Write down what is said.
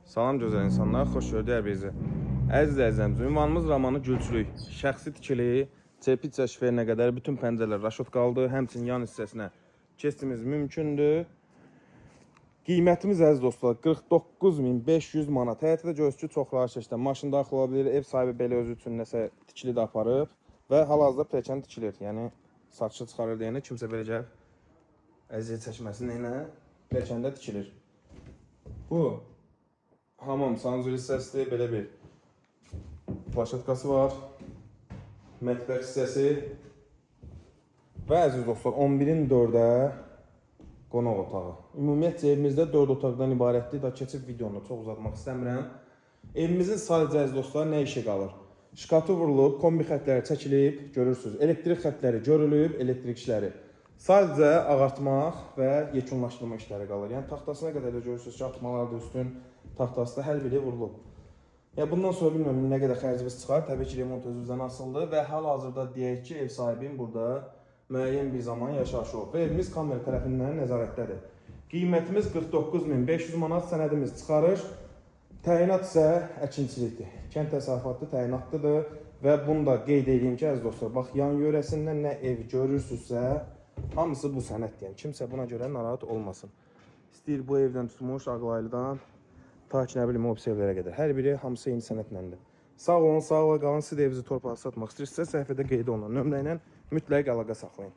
Salam gözəl insanlar, xoş gördük bizi. Əziz əzizlərimiz, ünvanımız Ramanı Gülçülük. Şəxsi tikiliyi, çepitsə şiferinə qədər bütün pəncələr raşot qaldı. Həmçinin yan hissəsinə keçdimiz mümkündür. Qiymətimiz əziz dostlar 49.500 manat. Həyətdə görürsünüz ki, çox rahat şəkildə maşın daxil ola bilir. Ev sahibi belə özü üçün nəsə tikili də aparıb və hal-hazırda pilləkən tikilir. Yəni saçı çıxarır deyənə kimsə belə gəlib əziyyət çəkməsin ilə pilləkəndə tikilir. Bu hamam sanuzeli hissəsidir, belə bir plaşatkası var, mətbəx hissəsi və əziz dostlar 11-in 4-ə qonaq otağı. Ümumiyyətcə evimizdə 4 otaqdan ibarətdir, da keçib videonu çox uzatmaq istəmirəm. Evimizin sadəcə əziz dostlar nə işi qalır? Şkatı vurulub, kombi xətləri çəkilib, görürsünüz, elektrik xətləri görülüb, elektrik işləri. Sadəcə ağartmaq və yekunlaşdırma işləri qalır. Yəni taxtasına qədər də görürsünüz ki, atmalar da üstün taxtası da hər biri vurulub. Bundan sonra bilmirəm nə qədər xərcimiz çıxar. Təbii ki, remont özümüzdən asılıdır və hal-hazırda deyək ki, ev sahibim burada müəyyən bir zaman yaşayışı olub və evimiz kamera tərəfindən nəzarətdədir. Qiymətimiz 49.500 manat, sənədimiz çıxarış, təyinat isə əkinçilikdir. Kənd təsərrüfatı təyinatlıdır və bunu da qeyd edeyim ki, əziz dostlar, bax, yan yörəsindən nə ev görürsünüzsə, hamısı bu sənəddir. Yəni kimsə buna görə narahat olmasın. İstəyir bu evdən tutmuş Ağlaylıdan ta ki, nə bilim, o evlərə qədər. Hər biri hamısı eyni sənədləndir. Sağ olun, sağ olun, qalın. Siz də evinizi torpağa satmaq istəyirsinizsə, səhifədə qeyd olunan nömrə ilə mütləq əlaqə saxlayın.